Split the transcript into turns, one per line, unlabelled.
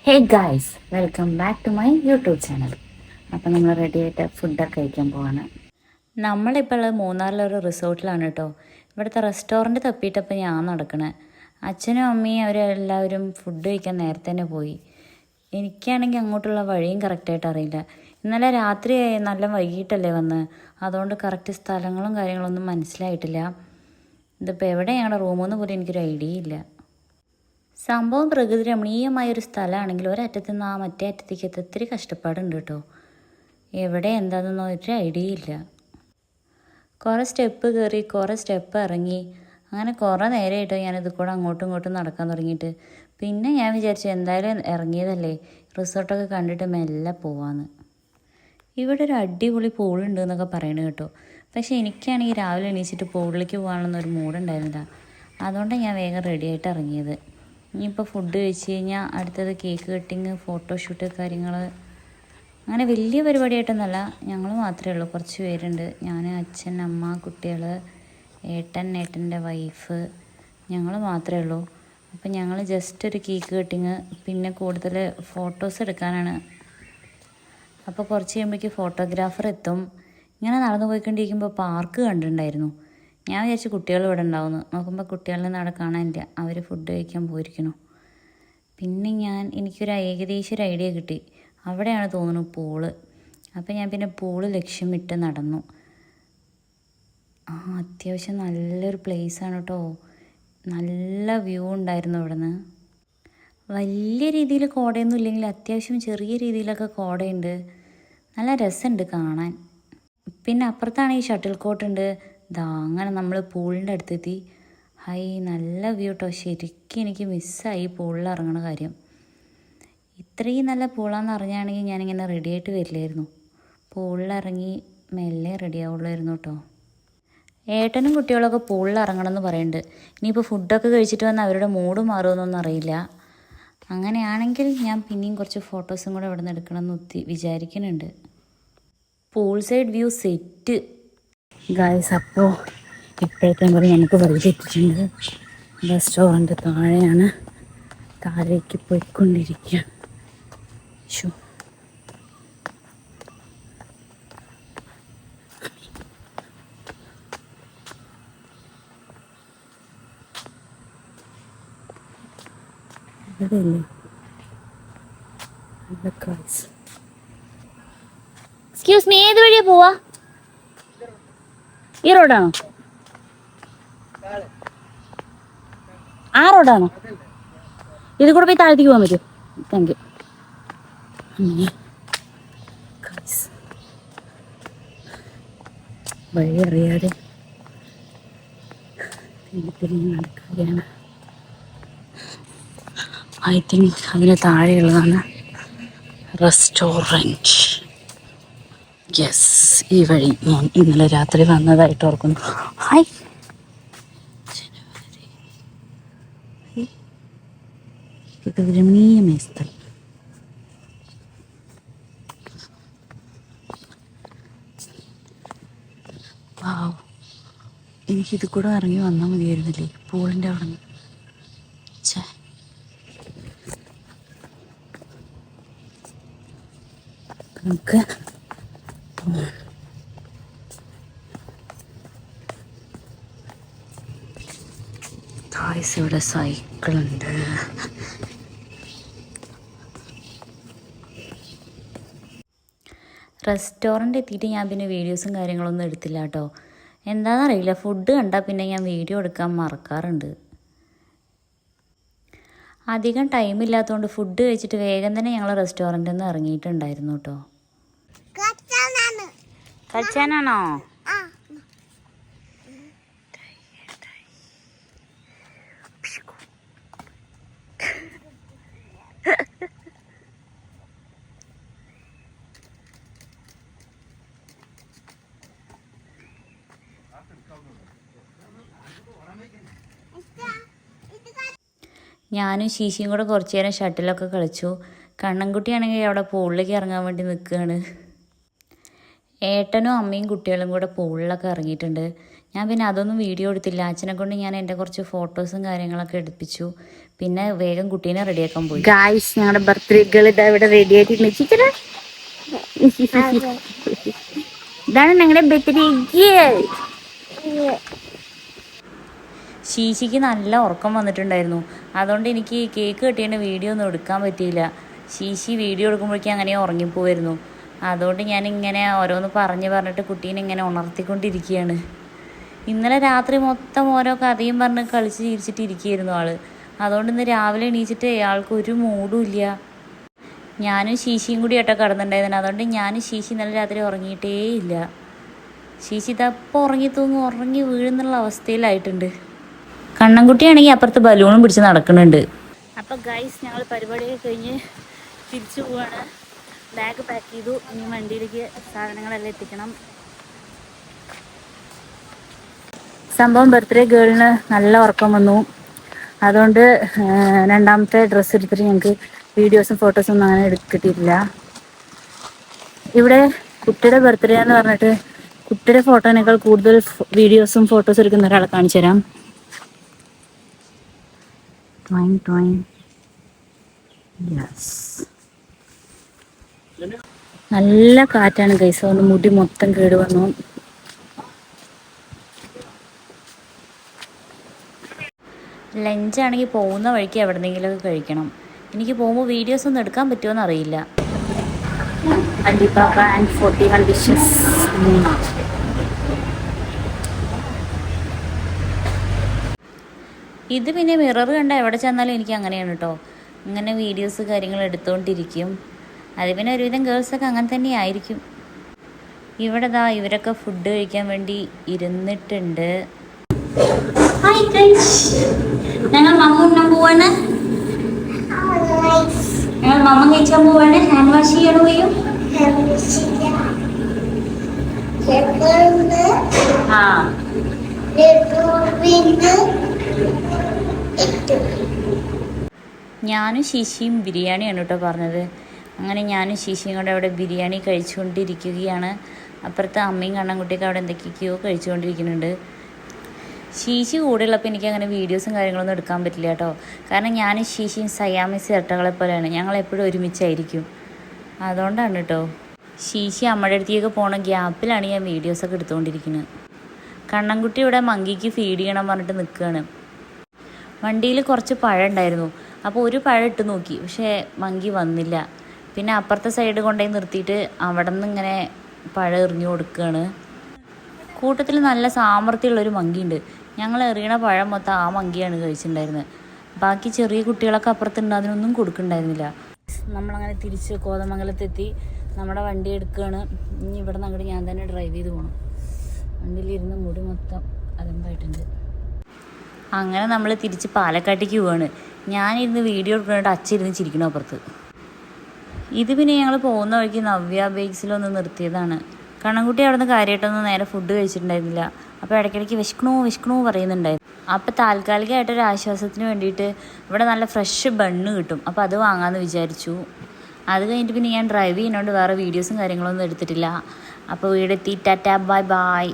Hey guys, welcome back to my YouTube channel. അപ്പം നമ്മൾ ready ആയിട്ട് ഫുഡൊക്കെ കഴിക്കാൻ പോവാണ്. നമ്മളിപ്പോൾ ഉള്ളത് മൂന്നാറിലൊരു റിസോർട്ടിലാണ് കേട്ടോ. ഇവിടുത്തെ റെസ്റ്റോറൻറ്റ് തപ്പിയിട്ടപ്പോൾ ഞാൻ നടക്കണേ. അച്ഛനും അമ്മയും അവരെല്ലാവരും ഫുഡ് കഴിക്കാൻ നേരത്തെ തന്നെ പോയി. എനിക്കാണെങ്കിൽ അങ്ങോട്ടുള്ള വഴിയും കറക്റ്റായിട്ട് അറിയില്ല. ഇന്നലെ രാത്രി നല്ല വൈകിട്ടല്ലേ വന്ന്, അതുകൊണ്ട് കറക്റ്റ് സ്ഥലങ്ങളും കാര്യങ്ങളൊന്നും മനസ്സിലായിട്ടില്ല. ഇതിപ്പോൾ എവിടെയാണ് റൂമെന്ന് പോലും എനിക്കൊരു ഐഡിയ ഇല്ല. സംഭവം പ്രകൃതി രമണീയമായൊരു സ്ഥലമാണെങ്കിൽ ഒരറ്റത്ത് നിന്ന് ആ മറ്റേ അറ്റത്തേക്ക് എത്താൻ ഒത്തിരി കഷ്ടപ്പാടുണ്ട് കേട്ടോ. എവിടെ എന്താണെന്നൊന്നും ഒരു ഐഡിയ ഇല്ല. കുറേ സ്റ്റെപ്പ് കയറി കുറേ സ്റ്റെപ്പ് ഇറങ്ങി, അങ്ങനെ കുറേ നേരമായിട്ടോ ഞാനിത് കൂടെ അങ്ങോട്ടും ഇങ്ങോട്ടും നടക്കാൻ തുടങ്ങിയിട്ട്. പിന്നെ ഞാൻ വിചാരിച്ചു എന്തായാലും ഇറങ്ങിയതല്ലേ, റിസോർട്ടൊക്കെ കണ്ടിട്ട് മെല്ലെ പോവാന്ന്. ഇവിടെ ഒരു അടിപൊളി പൂളുണ്ട് എന്നൊക്കെ പറയണത് കേട്ടോ. പക്ഷേ എനിക്കാണെങ്കിൽ രാവിലെ എണീച്ചിട്ട് പൂളിലേക്ക് പോകാനൊന്നൊരു മൂടുണ്ടായിരുന്നില്ല. അതുകൊണ്ടാണ് ഞാൻ വേഗം റെഡിയായിട്ട് ഇറങ്ങിയത്. ഇനിയിപ്പോൾ ഫുഡ് കഴിച്ച് കഴിഞ്ഞാൽ അടുത്തത് കേക്ക് കട്ടിങ്, ഫോട്ടോഷൂട്ട് കാര്യങ്ങൾ. അങ്ങനെ വലിയ പരിപാടിയായിട്ടൊന്നുമല്ല, ഞങ്ങൾ മാത്രമേ ഉള്ളൂ. കുറച്ച് പേരുണ്ട്. ഞാൻ, അച്ഛൻ, അമ്മ, കുട്ടികൾ, ഏട്ടൻ്റെ വൈഫ്, ഞങ്ങൾ മാത്രമേ ഉള്ളൂ. അപ്പം ഞങ്ങൾ ജസ്റ്റ് ഒരു കേക്ക് കട്ടിങ്, പിന്നെ കൂടുതൽ ഫോട്ടോസ് എടുക്കാനാണ്. അപ്പോൾ കുറച്ച് കഴിയുമ്പോഴേക്ക് ഫോട്ടോഗ്രാഫർ എത്തും. ഇങ്ങനെ നടന്നു പോയിക്കൊണ്ടിരിക്കുമ്പോൾ പാർക്ക് കണ്ടിട്ടുണ്ടായിരുന്നു. ഞാൻ വിചാരിച്ചു കുട്ടികൾ ഇവിടെ ഉണ്ടാവുമെന്ന്. നോക്കുമ്പോൾ കുട്ടികളെ അവിടെ കാണാനില്ല, അവർ ഫുഡ് കഴിക്കാൻ പോയിരിക്കണു. പിന്നെ എനിക്കൊരു ഏകദേശം ഒരു ഐഡിയ കിട്ടി. അവിടെയാണ് തോന്നുന്നു പൂള്. അപ്പം ഞാൻ പിന്നെ പൂള് ലക്ഷ്യമിട്ട് നടന്നു. അത്യാവശ്യം നല്ലൊരു പ്ലേസാണ് കേട്ടോ. നല്ല വ്യൂ ഉണ്ടായിരുന്നു ഇവിടെ നിന്ന്. വലിയ രീതിയിൽ കോടയൊന്നും ഇല്ലെങ്കിൽ അത്യാവശ്യം ചെറിയ രീതിയിലൊക്കെ കോടയുണ്ട്. നല്ല രസമുണ്ട് കാണാൻ. പിന്നെ അപ്പുറത്താണ് ഈ ഷട്ടിൽ കോട്ടുണ്ട്. അങ്ങനെ നമ്മൾ പൂളിൻ്റെ അടുത്തെത്തി. നല്ല വ്യൂ കേട്ടോ. ശരിക്കും എനിക്ക് മിസ്സായി പൂളിൽ ഇറങ്ങണ കാര്യം. ഇത്രയും നല്ല പൂളാന്ന് അറിഞ്ഞാണെങ്കിൽ ഞാനിങ്ങനെ റെഡിയായിട്ട് വരില്ലായിരുന്നു. പൂളിലിറങ്ങി മെല്ലെ റെഡി ആവുള്ളായിരുന്നു കേട്ടോ. ഏട്ടനും കുട്ടികളൊക്കെ പൂളിൽ ഇറങ്ങണമെന്ന് പറയുന്നുണ്ട്. ഇനിയിപ്പോൾ ഫുഡൊക്കെ കഴിച്ചിട്ട് വന്ന് അവരുടെ മൂഡ് മാറുമെന്നൊന്നും അറിയില്ല. അങ്ങനെയാണെങ്കിൽ ഞാൻ പിന്നെയും കുറച്ച് ഫോട്ടോസും കൂടെ ഇവിടെ നിന്ന് എടുക്കണമെന്ന് വിചാരിക്കുന്നുണ്ട്. Pool side view set guys. അപ്പോൾ ഇപ്പോഴത്തെ നമുക്ക് പരിചയിച്ചിട്ടുണ്ട്. റെസ്റ്റോറൻറ്റ് താഴെയാണ്, താഴേക്ക് പോയിക്കൊണ്ടിരിക്കുക. എക്സ്ക്യൂസ് മീ, ഏത് വഴിയാ പോവാ? ഈ റോഡാണോ? ആ റോഡാണോ? ഇത് കൂടെ പോയി താഴത്തേക്ക് പോകാൻ പറ്റുമോ? Thank you. വഴി അറിയാതെ നടക്കുകയാണ്. ഐ തിങ്ക് അതിന് താഴെയുള്ളതാണ് റെസ്റ്റോറൻറ്റ്. യെസ്, ഈ വഴി ഞാൻ ഇന്നലെ രാത്രി വന്നതായിട്ട് ഓർക്കുന്നു. ഇത് രമണീയമായ സ്ഥലം. എനിക്കിത് കൂടെ ഇറങ്ങി വന്നാൽ മതിയായിരുന്നില്ലേ പൂളിൻ്റെ അവിടെ നിന്ന്. നമുക്ക് ഇവിടെ സൈക്കിളുണ്ട്. റെസ്റ്റോറൻറ്റ് എത്തിയിട്ട് ഞാൻ പിന്നെ വീഡിയോസും കാര്യങ്ങളൊന്നും എടുത്തില്ല കേട്ടോ. എന്താണെന്നറിയില്ല, ഫുഡ് കണ്ടാൽ പിന്നെ ഞാൻ വീഡിയോ എടുക്കാൻ മറക്കാറുണ്ട്. അധികം ടൈമില്ലാത്തതുകൊണ്ട് ഫുഡ് കഴിച്ചിട്ട് വേഗം തന്നെ ഞങ്ങൾ റെസ്റ്റോറൻറ്റിൽ നിന്ന് ഇറങ്ങിയിട്ടുണ്ടായിരുന്നു കേട്ടോ. കഴിച്ചാനാണോ? ഞാനും ശീശിയും കൂടെ കുറച്ച് നേരം ഷട്ടിലൊക്കെ കളിച്ചു. കണ്ണൻകുട്ടിയാണെങ്കിൽ അവിടെ പൂളിലേക്ക് ഇറങ്ങാൻ വേണ്ടി നിൽക്കുകയാണ്. ഏട്ടനും അമ്മയും കുട്ടികളും കൂടെ പൂളിലൊക്കെ ഇറങ്ങിയിട്ടുണ്ട്. ഞാൻ പിന്നെ അതൊന്നും വീഡിയോ എടുത്തില്ല. അച്ഛനെ കൊണ്ട് ഞാൻ എൻ്റെ കുറച്ച് ഫോട്ടോസും കാര്യങ്ങളൊക്കെ എടുപ്പിച്ചു. പിന്നെ വേഗം കുട്ടീനെ റെഡിയാക്കാൻ പോയി. ഗായ്സ്, ഞങ്ങളുടെ ബർത്ത്ഡേ ഗേൾ ഇതാ ഇവിടെ റെഡി ആയിട്ട്. ഇതാണ് ഞങ്ങളുടെ ബർത്ത്ഡേ ഗേൾ. ശീശിക്ക് നല്ല ഉറക്കം വന്നിട്ടുണ്ടായിരുന്നു. അതുകൊണ്ട് എനിക്ക് കേക്ക് കെട്ടിയതിൻ്റെ വീഡിയോ ഒന്നും എടുക്കാൻ പറ്റിയില്ല. ശീശി വീഡിയോ എടുക്കുമ്പോഴേക്കും അങ്ങനെ ഉറങ്ങിപ്പോയിരുന്നു. അതുകൊണ്ട് ഞാനിങ്ങനെ ഓരോന്ന് പറഞ്ഞിട്ട് കുട്ടീനെ ഇങ്ങനെ ഉണർത്തിക്കൊണ്ടിരിക്കുകയാണ്. ഇന്നലെ രാത്രി മൊത്തം ഓരോ കഥയും പറഞ്ഞ് കളിച്ച് ചിരിച്ചിട്ടിരിക്കുകയായിരുന്നു ആൾ. അതുകൊണ്ട് ഇന്ന് രാവിലെ എണീച്ചിട്ട് ആൾക്ക് ഒരു മൂഡും ഇല്ല. ഞാനും ശീശിയും കൂടി ആയിട്ടോ കിടന്നിട്ടുണ്ടായിരുന്നു. അതുകൊണ്ട് ഞാനും ശീശി ഇന്നലെ രാത്രി ഉറങ്ങിയിട്ടേ ഇല്ല. ശീശി ഇതപ്പോൾ ഉറങ്ങി വീഴുന്നുള്ള അവസ്ഥയിലായിട്ടുണ്ട്. കണ്ണൻകുട്ടിയാണെങ്കിൽ അപ്പുറത്ത് ബലൂണും പിടിച്ച് നടക്കുന്നുണ്ട്. അപ്പോൾ ഗൈസ്, ഞങ്ങൾ പരിപാടിയൊക്കെ കഴിഞ്ഞ് തിരിച്ചു പോവാണ്. ബാഗ് പാക്ക് ചെയ്തു. ഇനി വണ്ടിയിലേക്ക് സാധനങ്ങളെല്ലാം എത്തിക്കണം. സംഭവം ബർത്ത്ഡേ ഗേളിന് നല്ല ഉറക്കം വന്നു. അതുകൊണ്ട് രണ്ടാമത്തെ ഡ്രസ്സ് എടുത്തിട്ട് ഞങ്ങൾക്ക് വീഡിയോസും ഫോട്ടോസും ഒന്നും അങ്ങനെ കിട്ടിയിട്ടില്ല. ഇവിടെ കുട്ടിയുടെ ബർത്ത്ഡേ എന്ന് പറഞ്ഞിട്ട് കുട്ടിയുടെ ഫോട്ടോനേക്കാൾ കൂടുതൽ വീഡിയോസും ഫോട്ടോസും എടുക്കുന്ന ഒരാളെ കാണിച്ചു തരാം. നല്ല കാറ്റാണ് ഗൈസ്. അതുകൊണ്ട് മുടി മൊത്തം കേട് വന്നു. ലഞ്ചാണെങ്കിൽ പോകുന്ന വഴിക്ക് എവിടെന്നെങ്കിലുമൊക്കെ കഴിക്കണം. എനിക്ക് പോകുമ്പോൾ വീഡിയോസ് ഒന്നും എടുക്കാൻ പറ്റുമോയെന്ന് അറിയില്ല. ഇത് പിന്നെ മിറർ കണ്ട എവിടെ ചെന്നാലും എനിക്ക് അങ്ങനെയാണ് കേട്ടോ. ഇങ്ങനെ വീഡിയോസ് കാര്യങ്ങൾ എടുത്തുകൊണ്ടിരിക്കും. അത് പിന്നെ ഒരുവിധം ഗേൾസൊക്കെ അങ്ങനെ തന്നെ ആയിരിക്കും. ഇവിടെ ദാ ഇവരൊക്കെ ഫുഡ് കഴിക്കാൻ വേണ്ടി ഇരുന്നിട്ടുണ്ട്. ഞങ്ങൾ മമ്മ പോവാണ്. ഞങ്ങൾ മമ്മ കഴിച്ചാൻ പോവാണ്. ഹാൻഡ് വാഷ് ചെയ്യണോ ചെയ്യും. ഞാനും ശിശിയും ബിരിയാണിയാണ് കേട്ടോ പറഞ്ഞത്. അങ്ങനെ ഞാനും ശിശിയും കൂടെ അവിടെ ബിരിയാണി കഴിച്ചുകൊണ്ടിരിക്കുകയാണ്. അപ്പുറത്ത് അമ്മയും കണ്ണൻകുട്ടിയൊക്കെ അവിടെ എന്തൊക്കെയൊക്കെയോ കഴിച്ചുകൊണ്ടിരിക്കുന്നുണ്ട്. ശീശി കൂടെയുള്ളപ്പോൾ എനിക്ക് അങ്ങനെ വീഡിയോസും കാര്യങ്ങളൊന്നും എടുക്കാൻ പറ്റില്ല കേട്ടോ. കാരണം ഞാനും ശീശിയും സയാമിസ് ഇരട്ടകളെ പോലെയാണ്. ഞങ്ങളെപ്പോഴും ഒരുമിച്ചായിരിക്കും. അതുകൊണ്ടാണ് കേട്ടോ. ശീശി അമ്മയുടെ അടുത്തേക്ക് പോണ ഗ്യാപ്പിലാണ് ഞാൻ വീഡിയോസൊക്കെ എടുത്തുകൊണ്ടിരിക്കുന്നത്. കണ്ണൻകുട്ടി ഇവിടെ മങ്കിക്ക് ഫീഡ് ചെയ്യണം പറഞ്ഞിട്ട് നിൽക്കുകയാണ്. വണ്ടിയിൽ കുറച്ച് പഴം ഉണ്ടായിരുന്നു. അപ്പോൾ ഒരു പഴം ഇട്ട് നോക്കി, പക്ഷേ മങ്കി വന്നില്ല. പിന്നെ അപ്പുറത്തെ സൈഡ് കൊണ്ടുപോയി നിർത്തിയിട്ട് അവിടെ നിന്ന് ഇങ്ങനെ പഴം എറിഞ്ഞു കൊടുക്കുകയാണ്. കൂട്ടത്തിൽ നല്ല സാമർഥ്യമുള്ളൊരു മങ്കിയുണ്ട്. ഞങ്ങൾ എറിയണ പഴം മൊത്തം ആ മങ്കിയാണ് കഴിച്ചിട്ടുണ്ടായിരുന്നത്. ബാക്കി ചെറിയ കുട്ടികളൊക്കെ അപ്പുറത്തുണ്ട്, അതിനൊന്നും കൊടുക്കുന്നുണ്ടായിരുന്നില്ല. നമ്മളങ്ങനെ തിരിച്ച് കോതമംഗലത്തെത്തി. നമ്മുടെ വണ്ടി എടുക്കുകയാണ്. ഇനി ഇവിടെ നിന്ന് അങ്ങോട്ട് ഞാൻ തന്നെ ഡ്രൈവ് ചെയ്ത് പോകണം. വണ്ടിയിലിരുന്ന് മുടി മൊത്തം അലമ്പായിട്ടുണ്ട്. അങ്ങനെ നമ്മൾ തിരിച്ച് പാലക്കാട്ടേക്ക് പോവാണ്. ഞാനിരുന്ന് വീഡിയോ എടുക്കുന്നുണ്ട്, അച്ഛയിരുന്ന് ചിരിക്കണം അപ്പുറത്ത്. ഇത് പിന്നെ ഞങ്ങൾ പോകുന്ന വഴിക്ക് നവ്യ ബേക്സിലൊന്ന് നിർത്തിയതാണ്. കണ്ണൻകുട്ടി അവിടെ നിന്ന് കാര്യമായിട്ടൊന്നും നേരെ ഫുഡ് കഴിച്ചിട്ടുണ്ടായിരുന്നില്ല. അപ്പോൾ ഇടയ്ക്കിടയ്ക്ക് വിശക്കണോ പറയുന്നുണ്ടായിരുന്നു. അപ്പോൾ താൽക്കാലികമായിട്ടൊരു ആശ്വാസത്തിന് വേണ്ടിയിട്ട് ഇവിടെ നല്ല ഫ്രഷ് ബണ്ണ് കിട്ടും. അപ്പോൾ അത് വാങ്ങാമെന്ന് വിചാരിച്ചു. അത് കഴിഞ്ഞിട്ട് പിന്നെ ഞാൻ ഡ്രൈവ് ചെയ്യുന്നതുകൊണ്ട് വേറെ വീഡിയോസും കാര്യങ്ങളൊന്നും എടുത്തിട്ടില്ല. അപ്പോൾ വീടെത്തി. Tata bye bye.